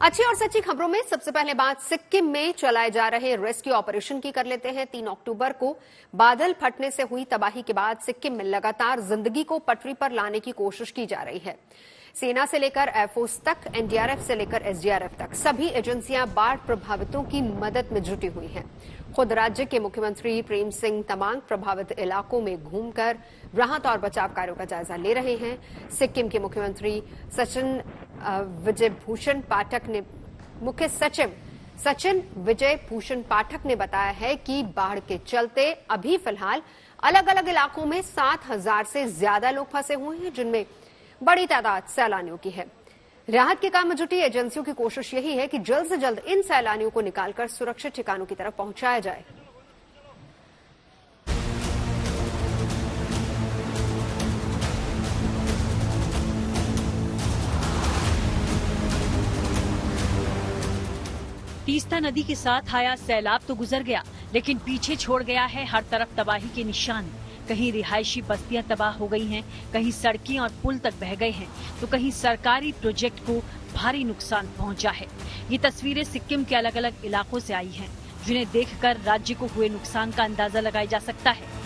अच्छी और सच्ची खबरों में सबसे पहले बात सिक्किम में चलाए जा रहे रेस्क्यू ऑपरेशन की कर लेते हैं। 3 अक्टूबर को बादल फटने से हुई तबाही के बाद सिक्किम में लगातार जिंदगी को पटरी पर लाने की कोशिश की जा रही है। सेना से लेकर एयरफोर्स तक, एनडीआरएफ से लेकर एसडीआरएफ तक सभी एजेंसियां बाढ़ प्रभावितों की मदद में जुटी हुई हैं। खुद राज्य के मुख्यमंत्री प्रेम सिंह तमांग प्रभावित इलाकों में घूमकर राहत और बचाव कार्यों का जायजा ले रहे हैं। सिक्किम के मुख्यमंत्री मुख्य सचिव सचिन विजय भूषण पाठक ने बताया है कि बाढ़ के चलते अभी फिलहाल अलग अलग इलाकों में 7,000 से ज्यादा लोग फंसे हुए हैं, जिनमें बड़ी तादाद सैलानियों की है। राहत के काम में जुटी एजेंसियों की कोशिश यही है कि जल्द से जल्द इन सैलानियों को निकालकर सुरक्षित ठिकानों की तरफ पहुंचाया जाए। तीस्ता नदी के साथ आया सैलाब तो गुजर गया, लेकिन पीछे छोड़ गया है हर तरफ तबाही के निशान। कहीं रिहायशी बस्तियां तबाह हो गई हैं, कहीं सड़कें और पुल तक बह गए हैं, तो कहीं सरकारी प्रोजेक्ट को भारी नुकसान पहुंचा है। ये तस्वीरें सिक्किम के अलग अलग इलाकों से आई हैं, जिन्हें देखकर राज्य को हुए नुकसान का अंदाजा लगाया जा सकता है।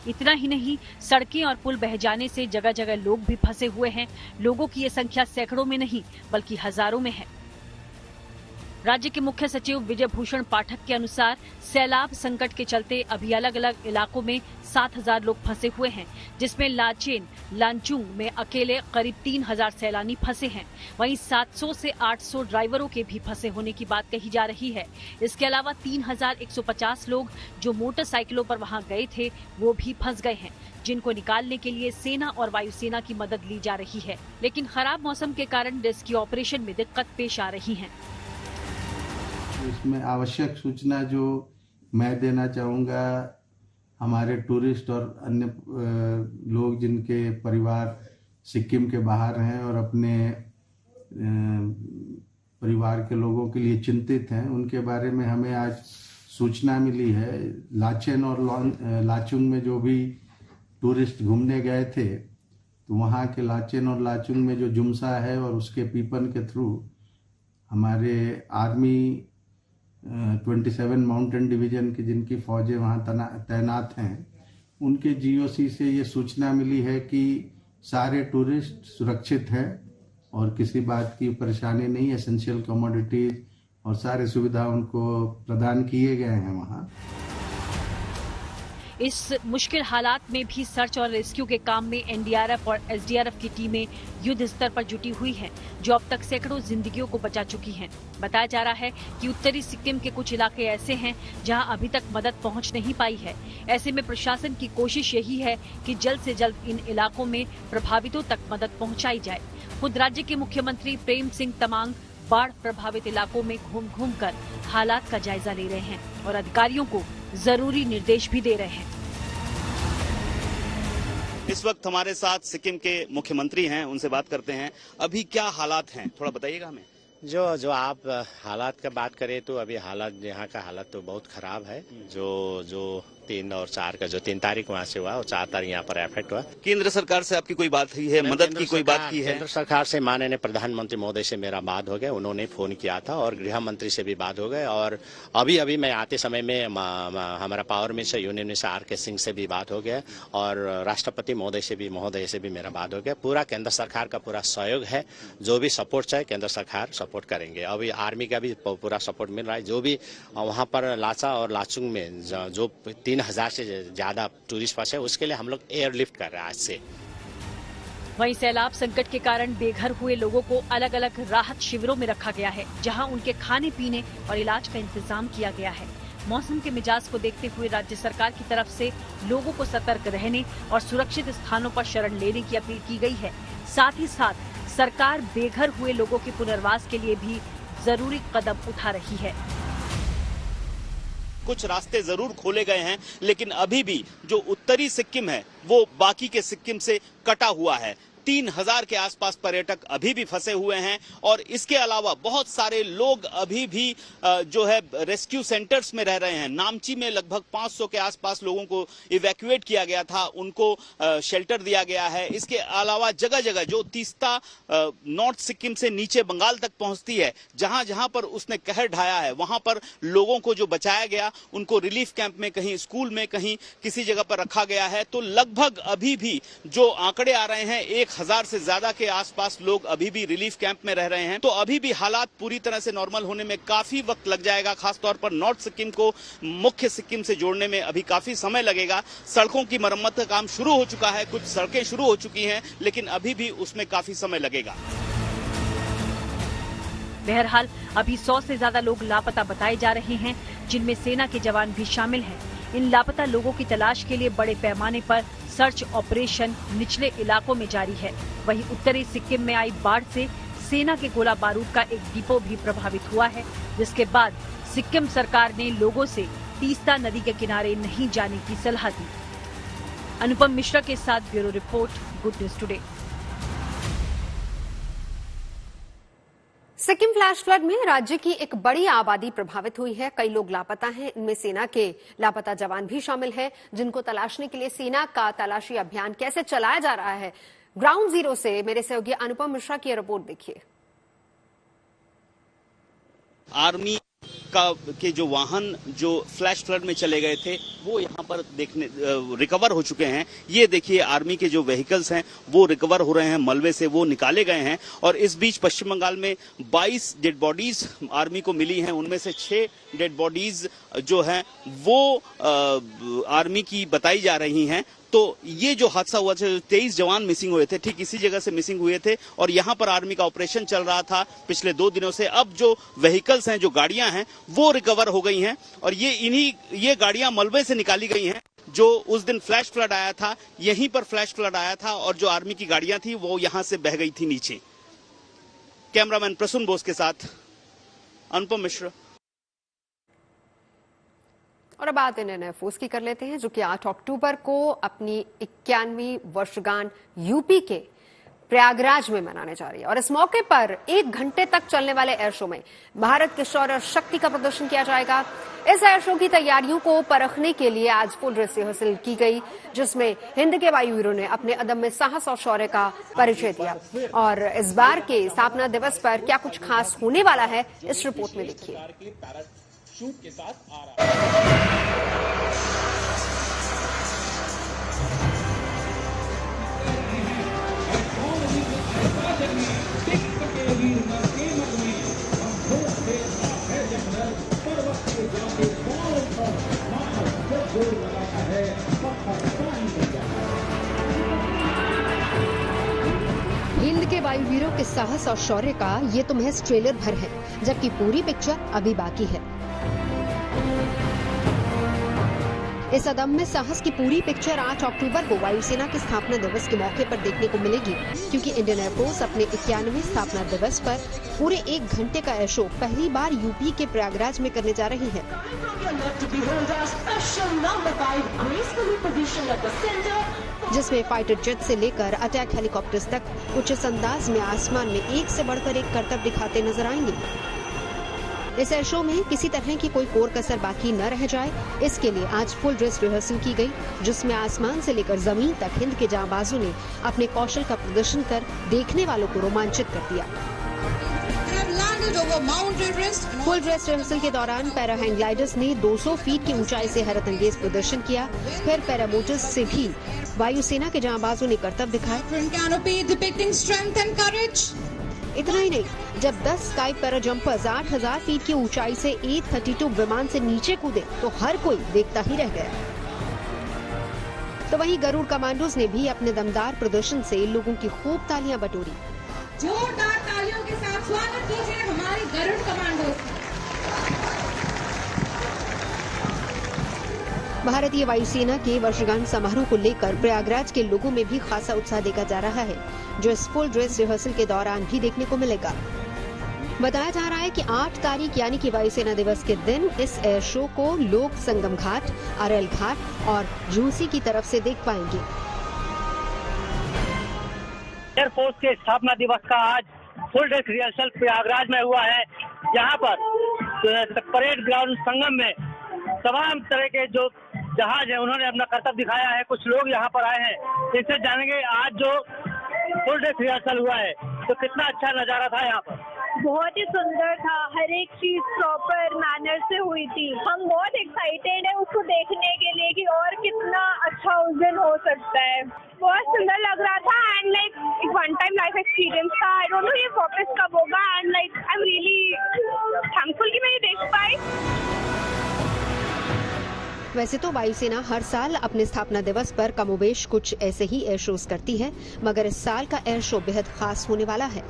इतना ही नहीं, सड़कें और पुल बह जाने से जगह जगह लोग भी फंसे हुए हैं। लोगों की ये संख्या सैकड़ों में नहीं बल्कि हजारों में है। राज्य के मुख्य सचिव विजय भूषण पाठक के अनुसार सैलाब संकट के चलते अभी अलग अलग इलाकों में 7,000 लोग फंसे हुए हैं, जिसमें लाचेन लांचुंग में अकेले करीब 3,000 सैलानी फंसे हैं। वहीं 700 से 800 ड्राइवरों के भी फंसे होने की बात कही जा रही है। इसके अलावा 3,150 लोग जो मोटरसाइकिलों पर वहां गए थे वो भी फंस गए हैं, जिनको निकालने के लिए सेना और वायुसेना की मदद ली जा रही है। लेकिन खराब मौसम के कारण रेस्क्यू ऑपरेशन में दिक्कत पेश आ रही है। इसमें आवश्यक सूचना जो मैं देना चाहूँगा, हमारे टूरिस्ट और अन्य लोग जिनके परिवार सिक्किम के बाहर हैं और अपने परिवार के लोगों के लिए चिंतित हैं, उनके बारे में हमें आज सूचना मिली है। लाचेन और लाचुंग में जो भी टूरिस्ट घूमने गए थे, तो वहाँ के लाचेन और लाचुंग में जो जुमसा है और उसके पीपन के थ्रू हमारे आर्मी 27 माउंटेन डिवीजन की जिनकी फौजें वहाँ तैनात हैं, उनके जीओसी से ये सूचना मिली है कि सारे टूरिस्ट सुरक्षित हैं और किसी बात की परेशानी नहीं। एसेंशियल कमोडिटीज और सारी सुविधा उनको प्रदान किए गए हैं वहाँ। इस मुश्किल हालात में भी सर्च और रेस्क्यू के काम में एनडीआरएफ और एसडीआरएफ की टीमें युद्ध स्तर पर जुटी हुई हैं, जो अब तक सैकड़ों जिंदगियों को बचा चुकी हैं। बताया जा रहा है कि उत्तरी सिक्किम के कुछ इलाके ऐसे हैं जहां अभी तक मदद पहुंच नहीं पाई है। ऐसे में प्रशासन की कोशिश यही है कि जल्द से जल्द इन इलाकों में प्रभावितों तक मदद पहुँचाई जाए। खुद राज्य के मुख्यमंत्री प्रेम सिंह तमांग बाढ़ प्रभावित इलाकों में घूम घूम कर हालात का जायजा ले रहे हैं और अधिकारियों को जरूरी निर्देश भी दे रहे हैं। इस वक्त हमारे साथ सिक्किम के मुख्यमंत्री हैं, उनसे बात करते हैं। अभी क्या हालात हैं, थोड़ा बताइएगा हमें। जो आप हालात का बात करें तो अभी हालात, यहाँ का हालत तो बहुत खराब है। जो 3 और 4 का जो 3 तारीख वहाँ से हुआ और 4 तारीख यहाँ पर इफेक्ट हुआ। केंद्र सरकार से आपकी कोई बात हुई है, मदद की कोई बात की है? केंद्र सरकार से माननीय प्रधानमंत्री महोदय से मेरा बात हो गया, उन्होंने फोन किया था और गृह मंत्री से भी बात हो गए। और अभी मैं आते समय में हमारा power minister union minister RK. Singh से भी बात हो गया और राष्ट्रपति महोदय से भी मेरा बात हो गया। पूरा केंद्र सरकार का पूरा सहयोग है, जो भी सपोर्ट चाहे केंद्र सरकार सपोर्ट करेंगे। अभी आर्मी का भी पूरा सपोर्ट मिल रहा है। जो भी वहाँ पर लाचा और लाचुंग में जो 3,000 से ज्यादा टूरिस्ट फंसे, उसके लिए हम लोग एयरलिफ्ट कर रहे हैं आज से। वहीं सैलाब संकट के कारण बेघर हुए लोगों को अलग अलग राहत शिविरों में रखा गया है, जहां उनके खाने पीने और इलाज का इंतजाम किया गया है। मौसम के मिजाज को देखते हुए राज्य सरकार की तरफ से लोगों को सतर्क रहने और सुरक्षित स्थानों पर शरण लेने की अपील की गई है। साथ ही साथ सरकार बेघर हुए लोगों के पुनर्वास के लिए भी जरूरी कदम उठा रही है। कुछ रास्ते जरूर खोले गए हैं, लेकिन अभी भी जो उत्तरी सिक्किम है वो बाकी के सिक्किम से कटा हुआ है। 3000 के आसपास पर्यटक अभी भी फंसे हुए हैं और इसके अलावा बहुत सारे लोग अभी भी जो है रेस्क्यू सेंटर्स में रह रहे हैं। नामची में लगभग 500 के आसपास लोगों को इवैक्यूएट किया गया था, उनको शेल्टर दिया गया है। इसके अलावा जगह जगह जो तीस्ता नॉर्थ सिक्किम से नीचे बंगाल तक पहुंचती है, जहां जहां पर उसने कहर ढाया है, वहां पर लोगों को जो बचाया गया उनको रिलीफ कैंप में, कहीं स्कूल में, कहीं किसी जगह पर रखा गया है। तो लगभग अभी भी जो आंकड़े आ रहे हैं 1000 से ज्यादा के आसपास लोग अभी भी रिलीफ कैंप में रह रहे हैं। तो अभी भी हालात पूरी तरह से नॉर्मल होने में काफी वक्त लग जाएगा। खासतौर पर नॉर्थ सिक्किम को मुख्य सिक्किम से जोड़ने में अभी काफी समय लगेगा। सड़कों की मरम्मत का काम शुरू हो चुका है, कुछ सड़कें शुरू हो चुकी हैं, लेकिन अभी भी उसमें काफी समय लगेगा। बहरहाल अभी 100 से ज्यादा लोग लापता बताए जा रहे हैं, जिनमें सेना के जवान भी शामिल हैं। इन लापता लोगों की तलाश के लिए बड़े पैमाने पर सर्च ऑपरेशन निचले इलाकों में जारी है। वहीं उत्तरी सिक्किम में आई बाढ़ से सेना के गोला बारूद का एक डिपो भी प्रभावित हुआ है, जिसके बाद सिक्किम सरकार ने लोगों से तीस्ता नदी के किनारे नहीं जाने की सलाह दी। अनुपम मिश्रा के साथ bureau report, good news today. Sikkim flash flood में राज्य की एक बड़ी आबादी प्रभावित हुई है। कई लोग लापता हैं, इनमें सेना के लापता जवान भी शामिल हैं, जिनको तलाशने के लिए सेना का तलाशी अभियान कैसे चलाया जा रहा है। ग्राउंड जीरो से मेरे सहयोगी अनुपम मिश्रा की रिपोर्ट देखिए। आर्मी के जो वाहन जो फ्लैश फ्लड में चले गए थे वो यहाँ पर देखने रिकवर हो चुके हैं। ये देखिए आर्मी के जो व्हीकल्स हैं वो रिकवर हो रहे हैं, मलबे से वो निकाले गए हैं। और इस बीच पश्चिम बंगाल में 22 डेड बॉडीज आर्मी को मिली हैं, उनमें से 6 डेड बॉडीज जो हैं वो आर्मी की बताई जा रही हैं। तो ये जो हादसा हुआ था, 23 जवान मिसिंग हुए थे, ठीक इसी जगह से मिसिंग हुए थे और यहाँ पर आर्मी का ऑपरेशन चल रहा था पिछले 2 दिनों से। अब जो व्हीकल्स हैं, जो गाड़ियां हैं वो रिकवर हो गई हैं और ये गाड़ियां मलबे से निकाली गई हैं। जो उस दिन फ्लैश फ्लड आया था, यहीं पर फ्लैश फ्लड आया था और जो आर्मी की गाड़ियां थी वो यहां से बह गई थी नीचे। कैमरामैन प्रसून बोस के साथ अनुपम मिश्रा। और अब बात इंडियन एयरफोर्स की कर लेते हैं, जो कि 8 अक्टूबर को अपनी 91वीं वर्षगांठ यूपी के प्रयागराज में मनाने जा रही है। और इस मौके पर 1 घंटे तक चलने वाले एयर शो में भारत के शौर्य और शक्ति का प्रदर्शन किया जाएगा। इस एयर शो की तैयारियों को परखने के लिए आज फुल ड्रेस रिहर्सल की गई, जिसमें हिंद के वायुवीरों ने अपने अदम्य साहस और शौर्य का परिचय दिया। और इस बार के स्थापना दिवस पर क्या कुछ खास होने वाला है, इस रिपोर्ट में देखिए। शूट के साथ आ रहा है। हिंद के वायुवीरों के साहस और शौर्य का ये तो महज ट्रेलर भर है, जबकि पूरी पिक्चर अभी बाकी है। इस अदम्य साहस की पूरी पिक्चर 8 अक्टूबर को वायुसेना के स्थापना दिवस के मौके पर देखने को मिलेगी, क्योंकि इंडियन एयरफोर्स अपने 91वें स्थापना दिवस पर पूरे 1 घंटे का एयर शो पहली बार यूपी के प्रयागराज में करने जा रही है। जिसमें फाइटर जेट से लेकर अटैक हेलीकॉप्टर्स तक उच्च अंदाज में आसमान में एक से बढ़कर एक करतब दिखाते नजर आएंगे। इस एयर शो में किसी तरह की कोई कोर कसर बाकी न रह जाए, इसके लिए आज फुल ड्रेस रिहर्सल की गई, जिसमें आसमान से लेकर जमीन तक हिंद के जांबाजों ने अपने कौशल का प्रदर्शन कर देखने वालों को रोमांचित कर दिया। फुल ड्रेस रिहर्सल के दौरान पैरा हैंग ग्लाइडर्स ने 200 फीट की ऊंचाई से हैरतअंगेज प्रदर्शन किया। फिर पैरामोटर्स से भी वायुसेना के जांबाजों ने करतब दिखाए। इतना ही नहीं, जब 10 स्काई पैरा जंपर्स 8000 फीट की ऊंचाई से A-32 विमान से नीचे कूदे तो हर कोई देखता ही रह गया। तो वहीं गरुड़ कमांडोज ने भी अपने दमदार प्रदर्शन से लोगों की खूब तालियां बटोरी। जोरदार तालियों के साथ स्वागत कीजिए हमारे गरुड़ कमांडोज। भारतीय वायुसेना के वर्षगांठ समारोह को लेकर प्रयागराज के लोगों में भी खासा उत्साह देखा जा रहा है, जो इस फुल ड्रेस रिहर्सल के दौरान भी देखने को मिलेगा। बताया जा रहा है कि 8 तारीख यानी कि वायुसेना दिवस के दिन इस एयर शो को लोग संगम घाट, अरैल घाट और झूसी की तरफ से देख पाएंगे। एयरफोर्स के स्थापना दिवस का आज फुल ड्रेस रिहर्सल प्रयागराज में हुआ है। यहाँ पर परेड ग्राउंड संगम में तमाम तरह के जो जहाज है उन्होंने अपना करतब दिखाया है। कुछ लोग यहाँ पर आए हैं, इससे जानेंगे आज जो फुल ड्रेस रिहर्सल हुआ है तो कितना अच्छा नजारा था। यहाँ पर बहुत ही सुंदर था, हर एक चीज प्रॉपर मैनर से हुई थी। हम बहुत एक्साइटेड है उसको देखने के लिए कि और कितना अच्छा उस दिन हो सकता है। बहुत सुंदर लग रहा था एंड लाइक एक वन टाइम लाइफ एक्सपीरियंस था। आई डोंट नो ये वापस कब होगा and like I am really thankful कि मैं ये देख पाई। वैसे तो वायुसेना हर साल अपने स्थापना दिवस पर कमोबेश कुछ ऐसे ही एयर शोज करती है, मगर इस साल का एयर शो बेहद खास होने वाला है,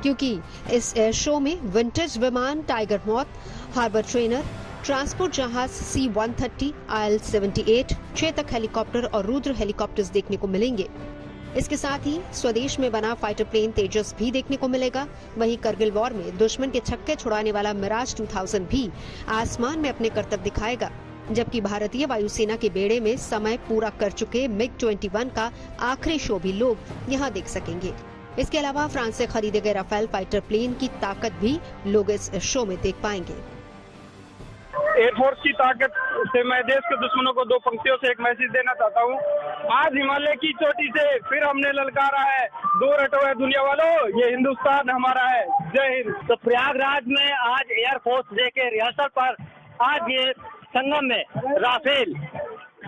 क्योंकि इस एयर शो में विंटेज विमान Tiger Moth, harbour trainer, transport जहाज C-130, IL-78, चेतक हेलीकॉप्टर और रुद्र हेलीकॉप्टर्स देखने को मिलेंगे। इसके साथ ही स्वदेश में बना फाइटर प्लेन तेजस भी देखने को मिलेगा। वहीं करगिल वॉर में दुश्मन के छक्के छुड़ाने वाला मिराज 2000 भी आसमान में अपने करतब दिखाएगा, जबकि भारतीय वायुसेना के बेड़े में समय पूरा कर चुके MiG-21 का आखिरी शो भी लोग यहां देख सकेंगे। इसके अलावा फ्रांस से खरीदे गए राफेल फाइटर प्लेन की ताकत भी लोग इस शो में देख पाएंगे। एयरफोर्स की ताकत से मैं देश के दुश्मनों को दो पंक्तियों से एक मैसेज देना चाहता हूँ। आज हिमालय की चोटी से फिर हमने ललकारा है, दूर हटो है दुनिया वालों, ये हिंदुस्तान हमारा है। जय हिंद। तो प्रयागराज में आज एयरफोर्स डे के रिहर्सल पर आज ये संगम में राफेल,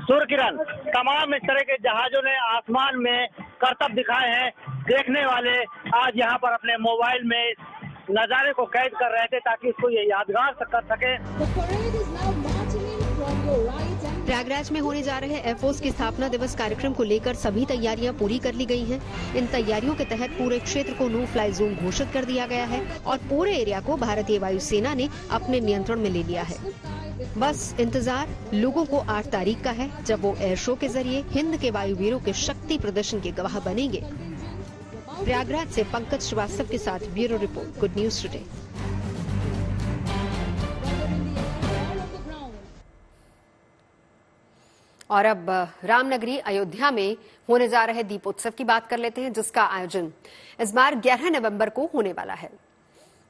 सूर्यकिरण, तमाम इस तरह के जहाजों ने आसमान में करतब दिखाए हैं। देखने वाले आज यहाँ पर अपने मोबाइल में नजारे को कैद कर रहे थे ताकि इसको ये यादगार कर सके। प्रयागराज में होने जा रहे एयरफोर्स के स्थापना दिवस कार्यक्रम को लेकर सभी तैयारियां पूरी कर ली गई हैं। इन तैयारियों के तहत पूरे क्षेत्र को नो फ्लाई जोन घोषित कर दिया गया है और पूरे एरिया को भारतीय वायुसेना ने अपने नियंत्रण में ले लिया है। बस इंतजार लोगों को 8 तारीख का है, जब वो एयर शो के जरिए हिंद के वायुवीरों के शक्ति प्रदर्शन के गवाह बनेंगे। प्रयागराज से पंकज श्रीवास्तव के साथ bureau report, good news today. और अब रामनगरी अयोध्या में होने जा रहे दीपोत्सव की बात कर लेते हैं, जिसका आयोजन इस बार 11 नवंबर को होने वाला है।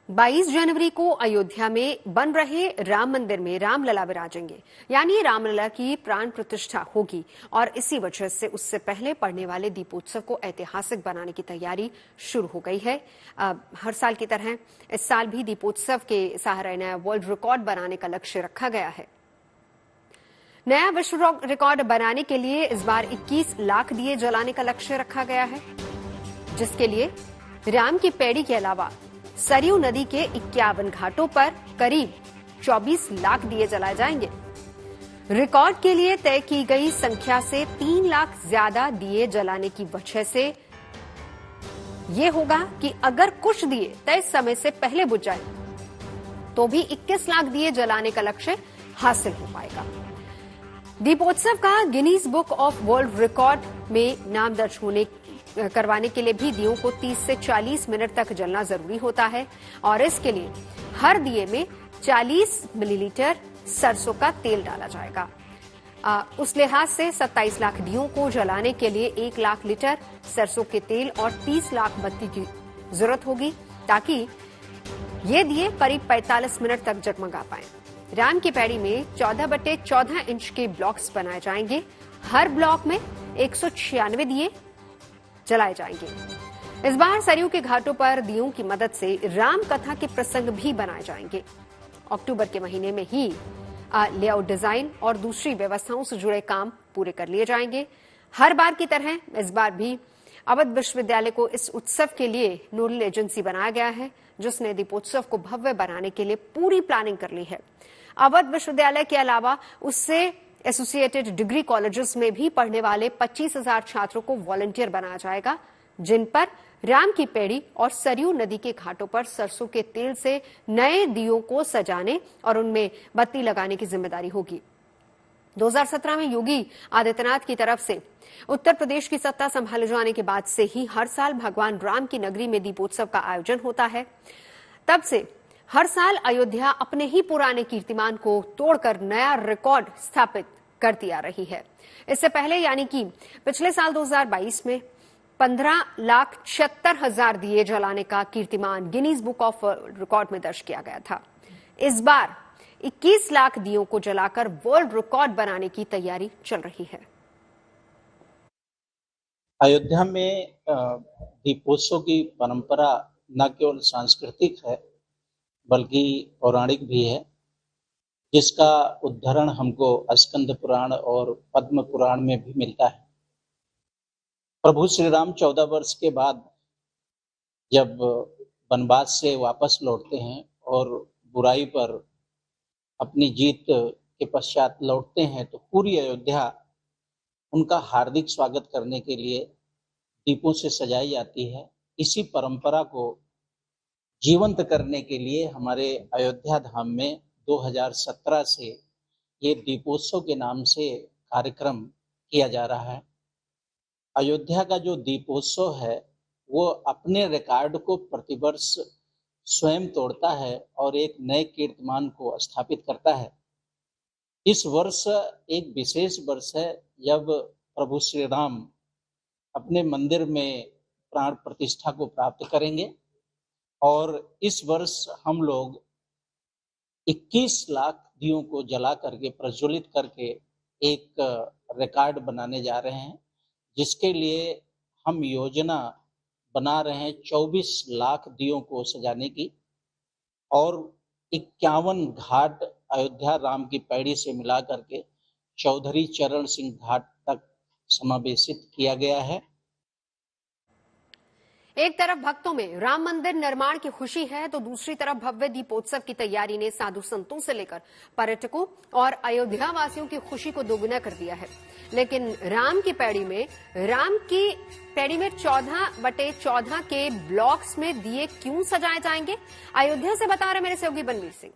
22 जनवरी को अयोध्या में बन रहे राम मंदिर में रामलला विराजेंगे, यानी रामलला की प्राण प्रतिष्ठा होगी और इसी वजह से उससे पहले पड़ने वाले दीपोत्सव को ऐतिहासिक बनाने की तैयारी शुरू हो गई है। हर साल की तरह इस साल भी दीपोत्सव के सहारे नया वर्ल्ड रिकॉर्ड बनाने का लक्ष्य रखा गया है। नया विश्व रिकॉर्ड बनाने के लिए इस बार 21 लाख दिए जलाने का लक्ष्य रखा गया है, जिसके लिए राम की पैड़ी के अलावा सरयू नदी के 51 घाटों पर करीब 24 लाख दिए जलाए जाएंगे। रिकॉर्ड के लिए तय की गई संख्या से 3 लाख ज्यादा दिए जलाने की वजह से यह होगा कि अगर कुछ दिए तय समय से पहले बुझ जाए तो भी 21 लाख दिए जलाने का लक्ष्य हासिल हो पाएगा। दीपोत्सव का Guinness book of world record में नाम दर्ज करवाने के लिए भी दियों को 30 से 40 मिनट तक जलना जरूरी होता है और इसके लिए हर दिए में 40 मिलीलीटर सरसों का तेल डाला जाएगा। उस लिहाज से 27 लाख दियों को जलाने के लिए 1 लाख लीटर सरसों के तेल और 30 लाख बत्ती की जरूरत होगी, ताकि ये दिए करीब 45 मिनट तक जगमगा पाएं। राम की पैड़ी में 14x14 इंच के ब्लॉक्स बनाए जाएंगे। हर ब्लॉक में 196 दिए जलाए जाएंगे। इस बार सरयू के घाटों पर दियों की मदद से राम कथा के प्रसंग भी बनाए जाएंगे। अक्टूबर के महीने में ही लेआउट डिजाइन और दूसरी व्यवस्थाओं से जुड़े काम पूरे कर लिए जाएंगे। हर बार की तरह इस बार भी अवध विश्वविद्यालय को इस उत्सव के लिए नोडल एजेंसी बनाया गया है, जिसने दीपोत्सव को भव्य बनाने के लिए पूरी प्लानिंग कर ली है। अवध विश्वविद्यालय के अलावा उससे एसोसिएटेड डिग्री कॉलेजेस में भी पढ़ने वाले 25,000 छात्रों को वॉलंटियर बनाया जाएगा, जिन पर राम की पैड़ी और सरयू नदी के घाटों पर सरसों के तेल से नए दियों को सजाने और उनमें बत्ती लगाने की जिम्मेदारी होगी। 2017 में योगी आदित्यनाथ की तरफ से उत्तर प्रदेश की सत्ता संभाले जाने के बाद से ही हर साल भगवान राम की नगरी में दीपोत्सव का आयोजन होता है। तब से हर साल अयोध्या अपने ही पुराने कीर्तिमान को तोड़कर नया रिकॉर्ड स्थापित करती आ रही है। इससे पहले यानी कि पिछले साल 2022 में 15,76,000 दिए जलाने का कीर्तिमान Guinness book of world record में दर्ज किया गया था। इस बार 21 लाख दियों को जलाकर वर्ल्ड रिकॉर्ड बनाने की तैयारी चल रही है। अयोध्या में दीपोत्सव की परंपरा न केवल सांस्कृतिक है बल्कि पौराणिक भी है, जिसका उद्धरण हमको स्कंद पुराण और पद्म पुराण में भी मिलता है। प्रभु श्री राम 14 वर्ष के बाद जब वनवास से वापस लौटते हैं और बुराई पर अपनी जीत के पश्चात लौटते हैं, तो पूरी अयोध्या उनका हार्दिक स्वागत करने के लिए दीपों से सजाई जाती है। इसी परंपरा को जीवंत करने के लिए हमारे अयोध्या धाम में 2017 से ये दीपोत्सव के नाम से कार्यक्रम किया जा रहा है। अयोध्या का जो दीपोत्सव है वो अपने रिकॉर्ड को प्रतिवर्ष स्वयं तोड़ता है और एक नए कीर्तिमान को स्थापित करता है। इस वर्ष एक विशेष वर्ष है जब प्रभु श्री राम अपने मंदिर में प्राण प्रतिष्ठा को प्राप्त करेंगे और इस वर्ष हम लोग 21 लाख दियों को जला करके प्रज्वलित करके एक रिकॉर्ड बनाने जा रहे हैं, जिसके लिए हम योजना बना रहे हैं 24 लाख दियों को सजाने की और 51 घाट अयोध्या राम की पैड़ी से मिला करके चौधरी चरण सिंह घाट तक समावेशित किया गया है। एक तरफ भक्तों में राम मंदिर निर्माण की खुशी है तो दूसरी तरफ भव्य दीपोत्सव की तैयारी ने साधु संतों से लेकर पर्यटकों और अयोध्या वासियों की खुशी को दोगुना कर दिया है। लेकिन राम की पैड़ी में 14/14 के ब्लॉक्स में दिए क्यों सजाए जाएंगे? अयोध्या से बता रहे मेरे सहयोगी बनवीर सिंह।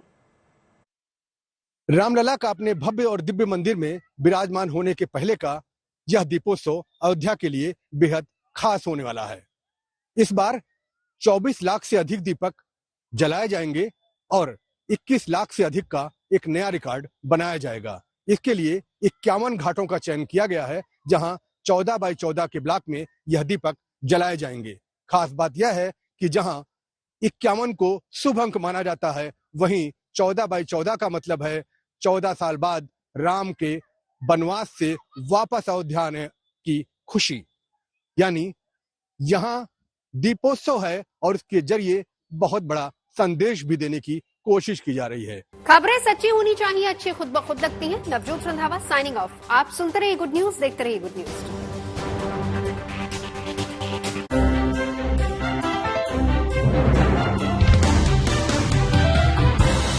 रामलला का अपने भव्य और दिव्य मंदिर में विराजमान होने के पहले का यह दीपोत्सव अयोध्या के लिए बेहद खास होने वाला है। इस बार 24 लाख से अधिक दीपक जलाए जाएंगे और 21 लाख से अधिक का एक नया रिकॉर्ड बनाया जाएगा। इसके लिए 51 घाटों का चयन किया गया है, जहां 14/14 के ब्लॉक में यह दीपक जलाए जाएंगे। खास बात यह है कि जहां 51 को शुभ अंक माना जाता है, वहीं 14/14 का मतलब है 14 साल बाद राम के वनवास से वापस अयोध्या आने की खुशी। यानी यहाँ दीपोत्सव है और इसके जरिए बहुत बड़ा संदेश भी देने की कोशिश की जा रही है। खबरें सच्ची होनी चाहिए, अच्छी खुद ब खुद लगती हैं। Navjot Randhawa signing off. आप सुनते रहिए गुड न्यूज, देखते रहिए गुड न्यूज।